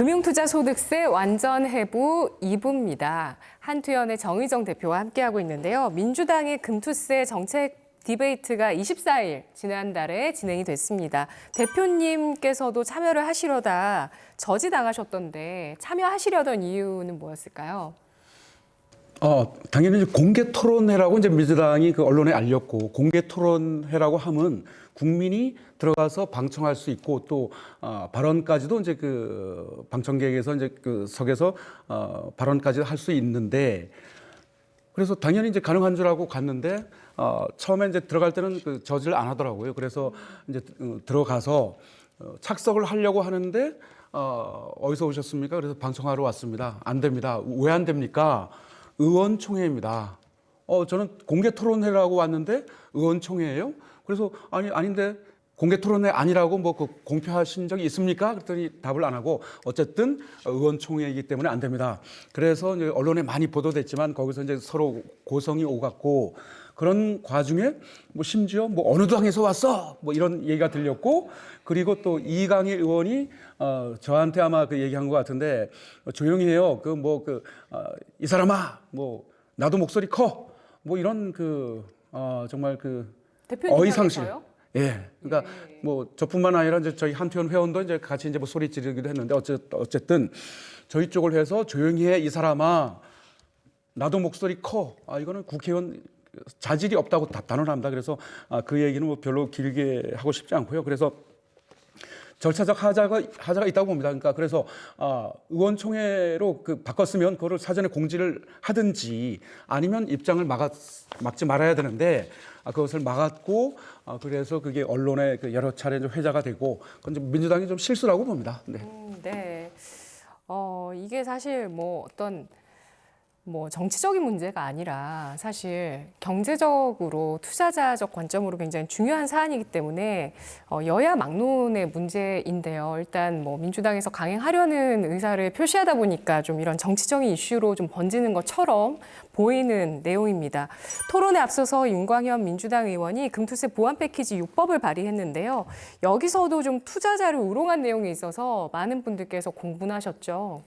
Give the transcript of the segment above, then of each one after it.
금융투자소득세 완전 해부 2부입니다. 한투연의 정의정 대표와 함께하고 있는데요. 민주당의 금투세 정책 디베이트가 24일 지난달에 진행이 됐습니다. 대표님께서도 참여를 하시려다 저지당하셨던데 참여하시려던 이유는 뭐였을까요? 당연히 공개 토론회라고 이제 민주당이 그 언론에 알렸고, 공개 토론회라고 하면 국민이 들어가서 방청할 수 있고 또 발언까지도 이제 그 방청객에서 이제 그 석에서 발언까지 할 수 있는데, 그래서 당연히 이제 가능한 줄 알고 갔는데 처음에 이제 들어갈 때는 그 저지를 안 하더라고요. 그래서 이제 들어가서 착석을 하려고 하는데 어디서 오셨습니까? 그래서 방청하러 왔습니다. 안 됩니다. 왜 안 됩니까? 의원총회입니다. 저는 공개 토론회라고 왔는데 의원총회예요? 그래서 아닌데 공개 토론회 아니라고 뭐 그 공표하신 적이 있습니까? 그랬더니 답을 안 하고 어쨌든 의원총회이기 때문에 안 됩니다. 그래서 이제 언론에 많이 보도됐지만 거기서 이제 서로 고성이 오갔고, 그런 과중에 뭐 심지어 뭐 어느 당에서 왔어? 뭐 이런 얘기가 들렸고, 그리고 또 이강일 의원이 저한테 아마 그 얘기한 것 같은데, 조용히 해요. 이 사람아, 뭐 나도 목소리 커. 뭐 이런 정말 어이상실. 예. 그러니까 뭐 저뿐만 아니라 이제 저희 한투연 회원도 이제 같이 이제 뭐 소리 지르기도 했는데 어쨌든 저희 쪽을 해서 조용히 해, 이 사람아. 나도 목소리 커. 이거는 국회의원 자질이 없다고 단언합니다. 그래서 그 얘기는 뭐 별로 길게 하고 싶지 않고요. 그래서 절차적 하자가 있다고 봅니다. 그러니까 그래서 의원총회로 바꿨으면 그거를 사전에 공지를 하든지 아니면 입장을 막지 말아야 되는데 그것을 막았고, 그래서 그게 언론에 여러 차례 회자가 되고, 그건 민주당이 좀 실수라고 봅니다. 네. 네. 이게 사실 뭐 어떤 정치적인 문제가 아니라 사실 경제적으로 투자자적 관점으로 굉장히 중요한 사안이기 때문에 여야 막론의 문제인데요. 일단 뭐 민주당에서 강행하려는 의사를 표시하다 보니까 좀 이런 정치적인 이슈로 좀 번지는 것처럼 보이는 내용입니다. 토론에 앞서서 윤광현 민주당 의원이 금투세 보완 패키지 6법을 발의했는데요. 여기서도 좀 투자자를 우롱한 내용이 있어서 많은 분들께서 공분하셨죠.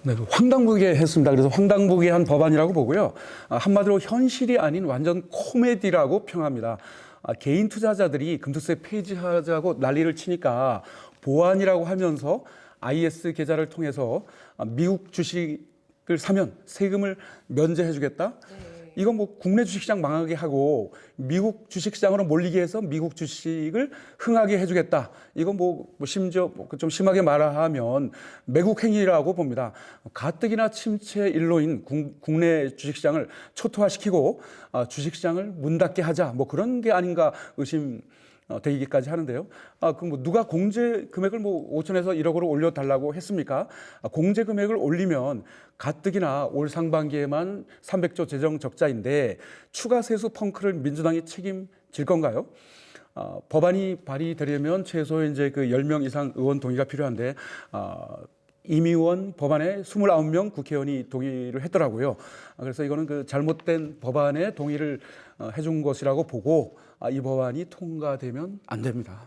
네, 황당무계 했습니다. 그래서 황당무계한 법안이라고 보고요. 한마디로 현실이 아닌 완전 코미디라고 평합니다. 개인 투자자들이 금투세 폐지하자고 난리를 치니까 보안이라고 하면서 IS 계좌를 통해서 미국 주식을 사면 세금을 면제해 주겠다. 이건 뭐 국내 주식시장 망하게 하고 미국 주식시장으로 몰리게 해서 미국 주식을 흥하게 해주겠다. 이건 심지어 좀 심하게 말하면 매국 행위라고 봅니다. 가뜩이나 침체 일로인 국내 주식시장을 초토화시키고 주식시장을 문 닫게 하자. 뭐 그런 게 아닌가 되기까지 하는데요. 누가 공제 금액을 5천에서 1억으로 올려달라고 했습니까? 공제 금액을 올리면 가뜩이나 올 상반기에만 300조 재정 적자인데 추가 세수 펑크를 민주당이 책임질 건가요? 법안이 발의되려면 최소 이제 10명 이상 의원 동의가 필요한데 임의원 법안에 29명 국회의원이 동의를 했더라고요. 그래서 이거는 잘못된 법안에 동의를 해준 것이라고 보고 이 법안이 통과되면 안 됩니다.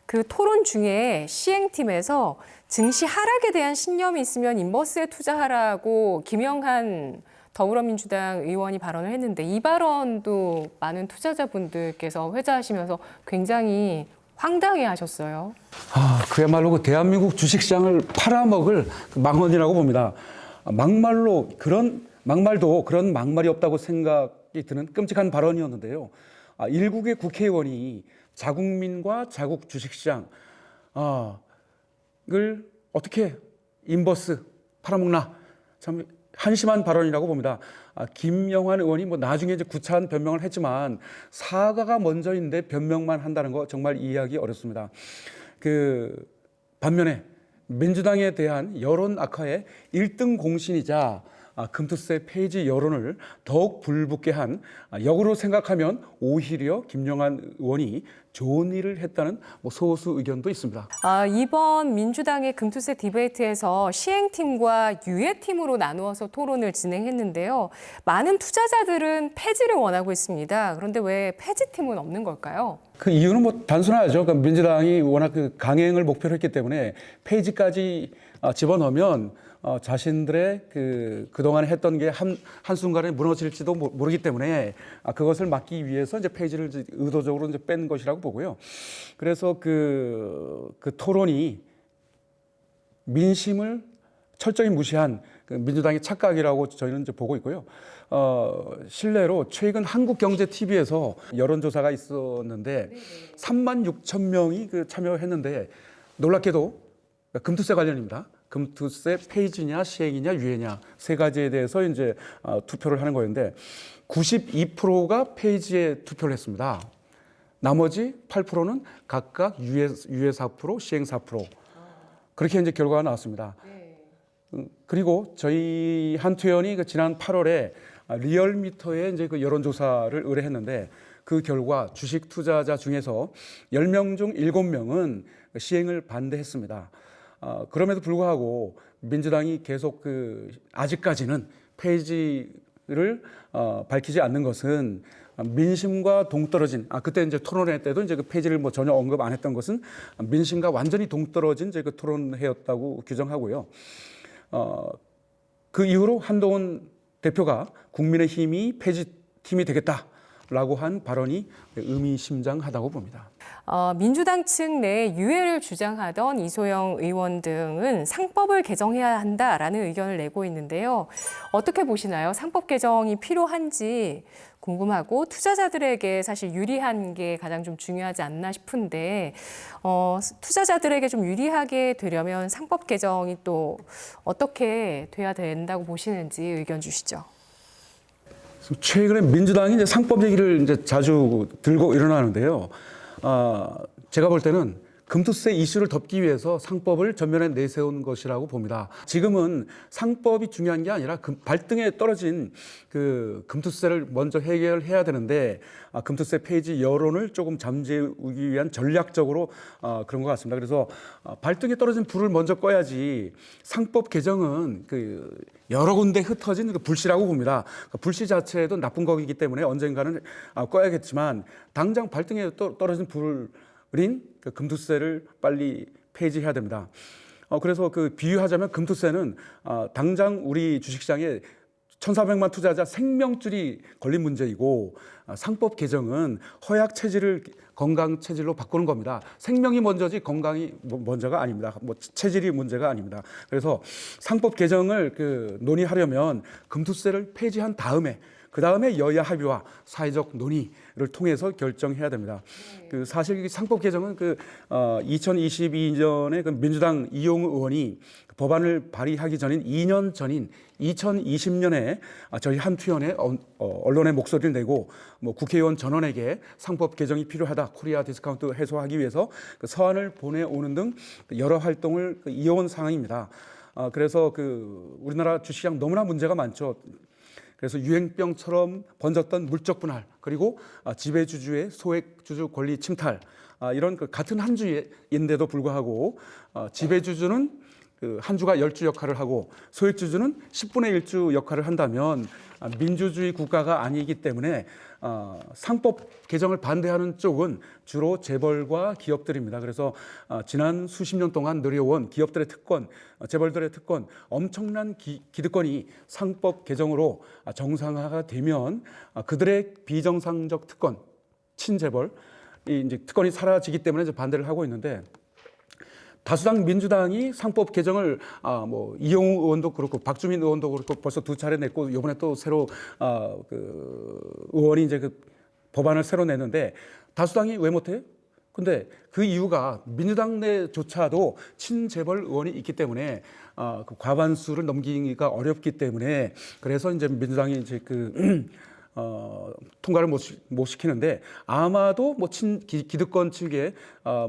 그 토론 중에 시행팀에서 증시 하락에 대한 신념이 있으면 인버스에 투자하라고 김영한 더불어민주당 의원이 발언을 했는데, 이 발언도 많은 투자자분들께서 회자하시면서 굉장히 황당해하셨어요. 그야말로 대한민국 주식시장을 팔아먹을 망언이라고 봅니다. 막말도 그런 막말이 없다고 생각이 드는 끔찍한 발언이었는데요. 일국의 국회의원이 자국민과 자국 주식시장을 어떻게 인버스 팔아먹나, 참 한심한 발언이라고 봅니다. 김영환 의원이 나중에 이제 구차한 변명을 했지만 사과가 먼저인데 변명만 한다는 거 정말 이해하기 어렵습니다. 반면에 민주당에 대한 여론 악화의 1등 공신이자 금투세 폐지 여론을 더욱 불붙게 한, 역으로 생각하면 오히려 김영환 의원이 좋은 일을 했다는 소수 의견도 있습니다. 이번 민주당의 금투세 디베이트에서 시행팀과 유예팀으로 나누어서 토론을 진행했는데요. 많은 투자자들은 폐지를 원하고 있습니다. 그런데 왜 폐지팀은 없는 걸까요? 그 이유는 단순하죠. 민주당이 워낙 강행을 목표로 했기 때문에 폐지까지 집어넣으면 자신들의 그동안 했던 게 한순간에 무너질지도 모르기 때문에 그것을 막기 위해서 이제 폐지를 의도적으로 이제 뺀 것이라고 보고요. 그래서 그 토론이 민심을 철저히 무시한 민주당의 착각이라고 저희는 이제 보고 있고요. 실례로 최근 한국경제TV에서 여론조사가 있었는데 3만 6천 명이 참여했는데 놀랍게도 금투세 관련입니다. 금투세 폐지냐 시행이냐 유예냐 세 가지에 대해서 이제 투표를 하는 거였는데 92%가 폐지에 투표를 했습니다. 나머지 8%는 각각 유예 4%, 시행 4%. 그렇게 이제 결과가 나왔습니다. 그리고 저희 한투연이 지난 8월에 리얼미터에 이제 여론조사를 의뢰했는데 그 결과 주식 투자자 중에서 10명 중 7명은 시행을 반대했습니다. 그럼에도 불구하고 민주당이 계속 아직까지는 폐지를 밝히지 않는 것은 민심과 동떨어진 그때 이제 토론회 때도 이제 폐지를 전혀 언급 안 했던 것은 민심과 완전히 동떨어진 이제 토론회였다고 규정하고요. 그 이후로 한동훈 대표가 국민의힘이 폐지팀이 되겠다라고 한 발언이 의미심장하다고 봅니다. 민주당 측 내 유예를 주장하던 이소영 의원 등은 상법을 개정해야 한다라는 의견을 내고 있는데요. 어떻게 보시나요? 상법 개정이 필요한지 궁금하고 투자자들에게 사실 유리한 게 가장 좀 중요하지 않나 싶은데 투자자들에게 좀 유리하게 되려면 상법 개정이 또 어떻게 돼야 된다고 보시는지 의견 주시죠. 최근에 민주당이 이제 상법 얘기를 이제 자주 들고 일어나는데요. 제가 볼 때는 금투세 이슈를 덮기 위해서 상법을 전면에 내세운 것이라고 봅니다. 지금은 상법이 중요한 게 아니라 발등에 떨어진 금투세를 먼저 해결해야 되는데 금투세 폐지 여론을 조금 잠재우기 위한 전략적으로 그런 것 같습니다. 그래서 발등에 떨어진 불을 먼저 꺼야지 상법 개정은 여러 군데 흩어진 불씨라고 봅니다. 불씨 자체도 나쁜 거이기 때문에 언젠가는 꺼야겠지만 당장 발등에 떨어진 불인 금투세를 빨리 폐지해야 됩니다. 그래서 비유하자면 금투세는 당장 우리 주식시장에 1,400만 투자자 생명줄이 걸린 문제이고 상법 개정은 허약 체질을 건강 체질로 바꾸는 겁니다. 생명이 먼저지 건강이 먼저가 아닙니다. 체질이 문제가 아닙니다. 그래서 상법 개정을 논의하려면 금투세를 폐지한 다음에 그 다음에 여야 합의와 사회적 논의를 통해서 결정해야 됩니다. 사실 상법 개정은 2022년에 민주당 이용우 의원이 법안을 발의하기 전인 2년 전인 2020년에 저희 한투연의 언론의 목소리를 내고 국회의원 전원에게 상법 개정이 필요하다, 코리아 디스카운트 해소하기 위해서 서한을 보내오는 등 여러 활동을 이어온 상황입니다. 그래서 우리나라 주식시장 너무나 문제가 많죠. 그래서 유행병처럼 번졌던 물적 분할, 그리고 지배주주의 소액주주 권리 침탈, 이런 같은 한 주인데도 불구하고 지배주주는 한 주가 10주 역할을 하고 소액주주는 10분의 1주 역할을 한다면 민주주의 국가가 아니기 때문에 상법 개정을 반대하는 쪽은 주로 재벌과 기업들입니다. 그래서 지난 수십 년 동안 누려온 기업들의 특권, 재벌들의 특권, 엄청난 기득권이 상법 개정으로 정상화가 되면 그들의 비정상적 특권, 친재벌, 이제 특권이 사라지기 때문에 이제 반대를 하고 있는데, 다수당 민주당이 상법 개정을 이용우 의원도 그렇고 박주민 의원도 그렇고 벌써 2차례 냈고 이번에 또 새로 의원이 이제 법안을 새로 냈는데 다수당이 왜 못해요? 근데 그 이유가 민주당 내조차도 친재벌 의원이 있기 때문에 과반수를 넘기기가 어렵기 때문에, 그래서 이제 민주당이 이제 통과를 못 시키는데, 아마도 기득권 측에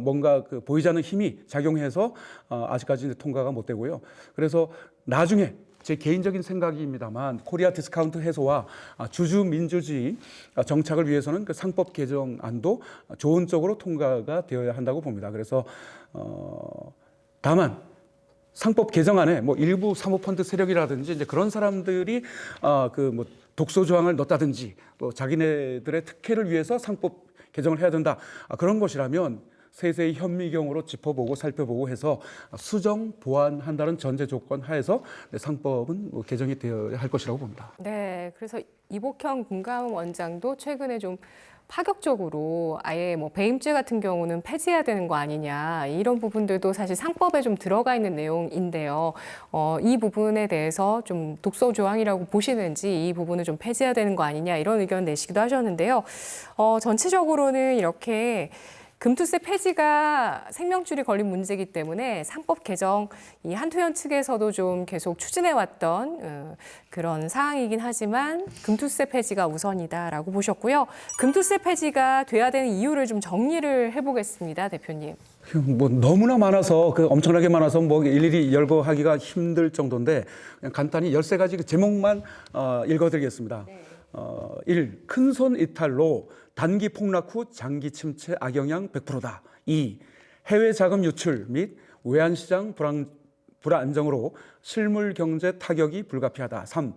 뭔가 보이지 않는 힘이 작용해서 아직까지 이제 통과가 못 되고요. 그래서 나중에 제 개인적인 생각입니다만 코리아 디스카운트 해소와 주주 민주주의 정착을 위해서는 상법 개정안도 좋은 쪽으로 통과가 되어야 한다고 봅니다. 그래서 다만 상법 개정안에 일부 사모펀드 세력이라든지 이제 그런 사람들이 독소 조항을 넣었다든지 또 자기네들의 특혜를 위해서 상법 개정을 해야 된다, 그런 것이라면 세세히 현미경으로 짚어보고 살펴보고 해서 수정 보완한다는 전제 조건 하에서 상법은 개정이 되어야 할 것이라고 봅니다. 네, 그래서 이복형 금감원 원장도 최근에 좀 파격적으로 아예 뭐 배임죄 같은 경우는 폐지해야 되는 거 아니냐 이런 부분들도 사실 상법에 좀 들어가 있는 내용인데요. 이 부분에 대해서 좀 독소 조항이라고 보시는지 이 부분을 좀 폐지해야 되는 거 아니냐 이런 의견 내시기도 하셨는데요. 전체적으로는 이렇게 금투세 폐지가 생명줄이 걸린 문제이기 때문에 상법 개정 이 한토연 측에서도 좀 계속 추진해왔던 그런 사항이긴 하지만 금투세 폐지가 우선이다라고 보셨고요. 금투세 폐지가 돼야 되는 이유를 좀 정리를 해보겠습니다, 대표님. 뭐 너무나 많아서 엄청나게 많아서 뭐 일일이 열거하기가 힘들 정도인데 그냥 간단히 13가지 그 제목만 읽어드리겠습니다. 1. 큰손 이탈로 단기 폭락 후 장기 침체 악영향 100%다. 2. 해외 자금 유출 및 외환시장 불안정으로 실물 경제 타격이 불가피하다. 3.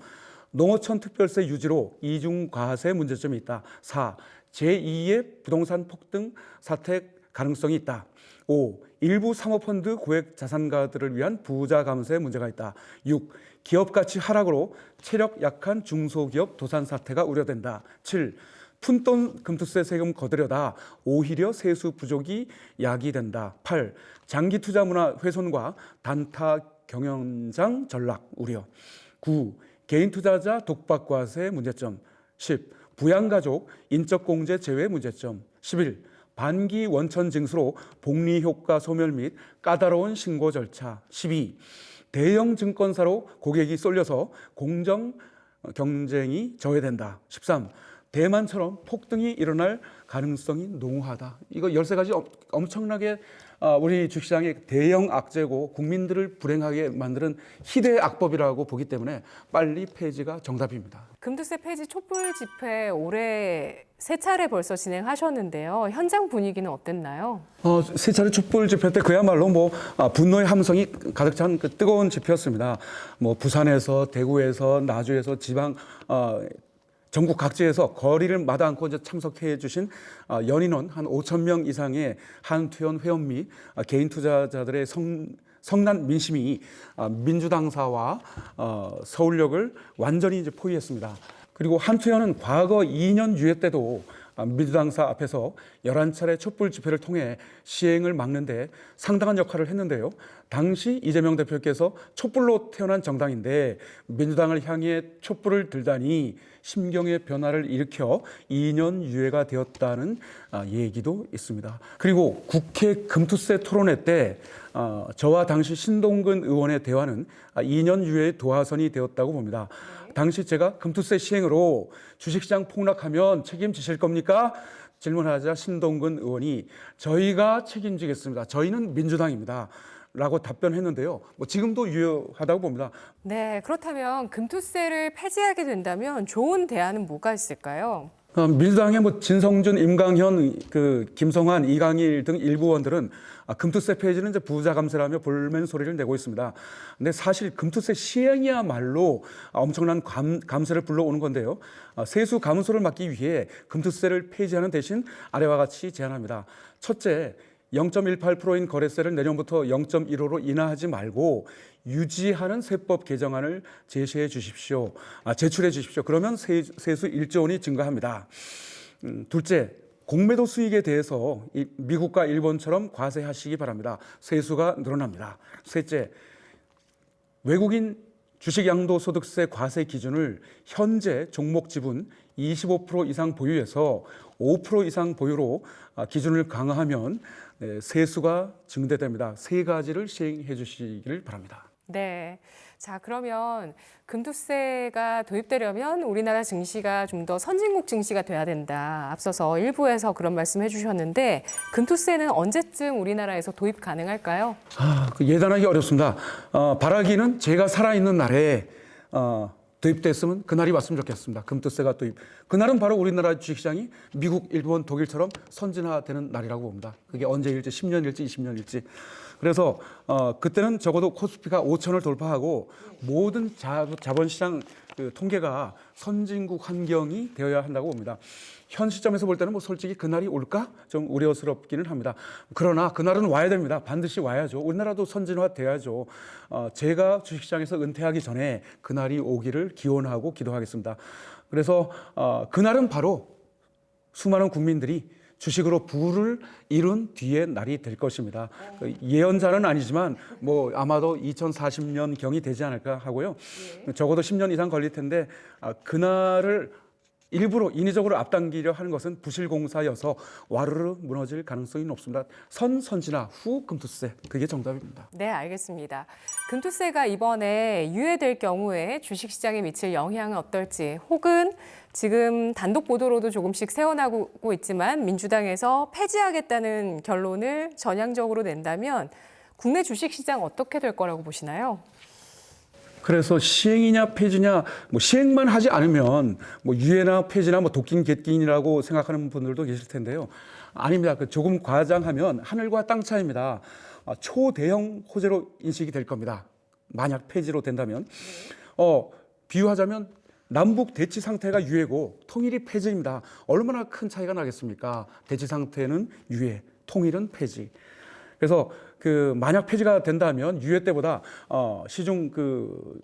농어촌 특별세 유지로 이중 과세 문제점이 있다. 4. 제2의 부동산 폭등 사태 가능성이 있다. 5. 일부 사모펀드 고액 자산가들을 위한 부자 감세 문제가 있다. 6. 기업 가치 하락으로 체력 약한 중소기업 도산 사태가 우려된다. 7. 푼돈 금투세 세금 거두려다 오히려 세수 부족이 야기된다. 8. 장기 투자 문화 훼손과 단타 경영장 전락 우려. 9. 개인 투자자 독박 과세 문제점. 10. 부양가족 인적 공제 제외 문제점. 11. 반기 원천 징수로 복리 효과 소멸 및 까다로운 신고 절차. 12. 대형 증권사로 고객이 쏠려서 공정 경쟁이 저해된다. 13. 대만처럼 폭등이 일어날 가능성이 농후하다. 이거 13가지 엄청나게 우리 주식시장의 대형 악재고 국민들을 불행하게 만드는 희대의 악법이라고 보기 때문에 빨리 폐지가 정답입니다. 금투세 폐지 촛불 집회 올해 3차례 벌써 진행하셨는데요. 현장 분위기는 어땠나요? 3차례 촛불 집회 때 그야말로 뭐 분노의 함성이 가득 찬 그 뜨거운 집회였습니다. 뭐 부산에서, 대구에서, 나주에서, 지방 전국 각지에서 거리를 마다 않고 이제 참석해 주신 연인원 한 5천 명 이상의 한투연 회원 및 개인 투자자들의 성난 민심이 민주당사와 서울역을 완전히 이제 포위했습니다. 그리고 한투연은 과거 2년 유예 때도 민주당사 앞에서 11차례 촛불 집회를 통해 시행을 막는데 상당한 역할을 했는데요. 당시 이재명 대표께서 촛불로 태어난 정당인데 민주당을 향해 촛불을 들다니 심경의 변화를 일으켜 2년 유예가 되었다는 얘기도 있습니다. 그리고 국회 금투세 토론회 때 저와 당시 신동근 의원의 대화는 2년 유예의 도화선이 되었다고 봅니다. 당시 제가 금투세 시행으로 주식시장 폭락하면 책임지실 겁니까? 질문하자 신동근 의원이 저희가 책임지겠습니다. 저희는 민주당입니다. 라고 답변했는데요. 뭐 지금도 유효하다고 봅니다. 네, 그렇다면 금투세를 폐지하게 된다면 좋은 대안은 뭐가 있을까요? 민주당의 뭐 진성준, 임강현, 김성환, 이강일 등 일부 의원들은 금투세 폐지는 이제 부자 감세라며 볼멘 소리를 내고 있습니다. 근데 사실 금투세 시행이야말로 엄청난 감세를 불러오는 건데요. 세수 감소를 막기 위해 금투세를 폐지하는 대신 아래와 같이 제안합니다. 첫째, 0.18%인 거래세를 내년부터 0.15로 인하하지 말고 유지하는 세법 개정안을 제시해 주십시오. 제출해 주십시오. 그러면 세수 1조 원이 증가합니다. 둘째, 공매도 수익에 대해서 미국과 일본처럼 과세하시기 바랍니다. 세수가 늘어납니다. 셋째, 외국인 주식 양도소득세 과세 기준을 현재 종목 지분 25% 이상 보유에서 5% 이상 보유로 기준을 강화하면 세수가 증대됩니다. 3가지를 시행해 주시기를 바랍니다. 네. 자, 그러면 금투세가 도입되려면 우리나라 증시가 좀 더 선진국 증시가 돼야 된다. 앞서서 일부에서 그런 말씀 해주셨는데 금투세는 언제쯤 우리나라에서 도입 가능할까요? 예단하기 어렵습니다. 바라기는 제가 살아있는 날에 도입됐으면 그날이 왔으면 좋겠습니다. 금투세가 도입. 그날은 바로 우리나라 주식시장이 미국, 일본, 독일처럼 선진화되는 날이라고 봅니다. 그게 언제일지 10년일지 20년일지. 그래서 그때는 적어도 코스피가 5천을 돌파하고 모든 자본시장 그 통계가 선진국 환경이 되어야 한다고 봅니다. 현 시점에서 볼 때는 뭐 솔직히 그날이 올까 좀 우려스럽기는 합니다. 그러나 그날은 와야 됩니다. 반드시 와야죠. 우리나라도 선진화돼야죠. 제가 주식시장에서 은퇴하기 전에 그날이 오기를 기원하고 기도하겠습니다. 그래서 그날은 바로 수많은 국민들이 주식으로 부를 이룬 뒤의 날이 될 것입니다. 그 예언자는 아니지만 뭐 아마도 2040년 경이 되지 않을까 하고요. 적어도 10년 이상 걸릴 텐데 그날을 일부러 인위적으로 앞당기려 하는 것은 부실공사여서 와르르 무너질 가능성이 높습니다. 선진화, 후 금투세, 그게 정답입니다. 네, 알겠습니다. 금투세가 이번에 유예될 경우에 주식시장에 미칠 영향은 어떨지, 혹은 지금 단독 보도로도 조금씩 새어나오고 있지만 민주당에서 폐지하겠다는 결론을 전향적으로 낸다면 국내 주식시장 어떻게 될 거라고 보시나요? 그래서 시행이냐 폐지냐, 뭐 시행만 하지 않으면 뭐 유예나 폐지나 뭐 독긴 객긴이라고 생각하는 분들도 계실 텐데요. 아닙니다. 그 조금 과장하면 하늘과 땅 차이입니다. 초대형 호재로 인식이 될 겁니다. 만약 폐지로 된다면. 비유하자면 남북 대치 상태가 유예고 통일이 폐지입니다. 얼마나 큰 차이가 나겠습니까? 대치 상태는 유예, 통일은 폐지. 그래서 그 만약 폐지가 된다면 유예 때보다 시중 그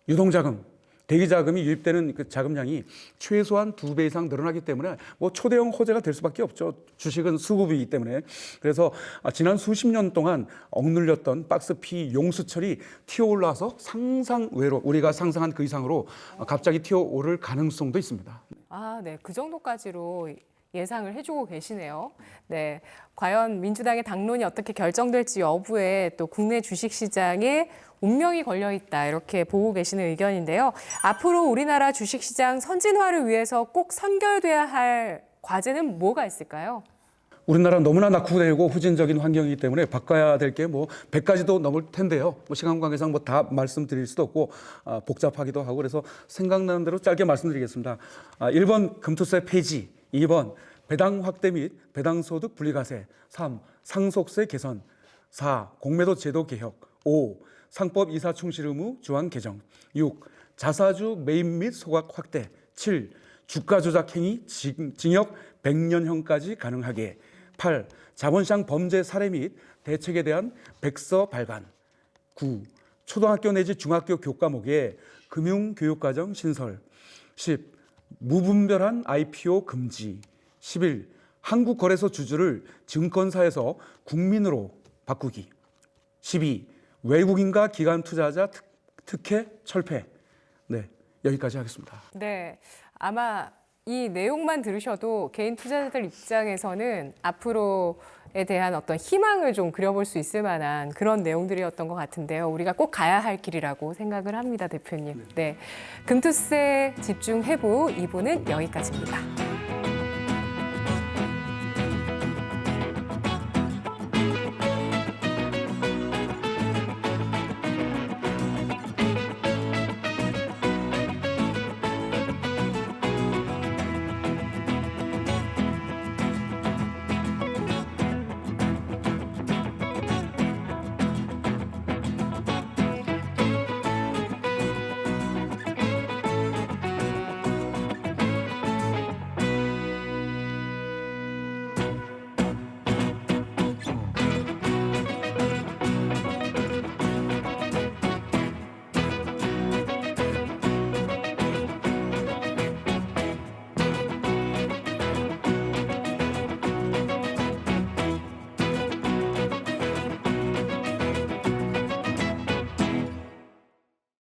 유동자금, 대기자금이 유입되는 그 자금량이 최소한 2배 이상 늘어나기 때문에 뭐 초대형 호재가 될 수밖에 없죠. 주식은 수급이기 때문에. 그래서 지난 수십 년 동안 억눌렸던 박스피 용수철이 튀어올라서 상상 외로 우리가 상상한 그 이상으로 갑자기 튀어오를 가능성도 있습니다. 아, 네. 그 정도까지로 예상을 해주고 계시네요. 네. 과연 민주당의 당론이 어떻게 결정될지 여부에 또 국내 주식시장에 운명이 걸려있다 이렇게 보고 계시는 의견인데요. 앞으로 우리나라 주식시장 선진화를 위해서 꼭 선결돼야 할 과제는 뭐가 있을까요? 우리나라 너무나 낙후되고 후진적인 환경이기 때문에 바꿔야 될 게 뭐 100가지도 넘을 텐데요. 뭐 시간 관계상 뭐 다 말씀드릴 수도 없고 복잡하기도 하고 그래서 생각나는 대로 짧게 말씀드리겠습니다. 1번 금투세 폐지, 2번 배당 확대 및 배당소득 분리과세, 3. 상속세 개선, 4. 공매도 제도 개혁, 5. 상법 이사 충실 의무 조항 개정, 6. 자사주 매입 및 소각 확대, 7. 주가 조작 행위 징역 100년형까지 가능하게, 8. 자본시장 범죄 사례 및 대책에 대한 백서 발간, 9. 초등학교 내지 중학교 교과목에 금융교육과정 신설, 10. 무분별한 IPO 금지, 11. 한국거래소 주주를 증권사에서 국민으로 바꾸기, 12. 외국인과 기관 투자자 특혜 철폐. 네, 여기까지 하겠습니다. 네, 아마 이 내용만 들으셔도 개인 투자자들 입장에서는 앞으로에 대한 어떤 희망을 좀 그려볼 수 있을 만한 그런 내용들이었던 것 같은데요. 우리가 꼭 가야 할 길이라고 생각을 합니다, 대표님. 네, 금투세 집중 해부 2부는 여기까지입니다.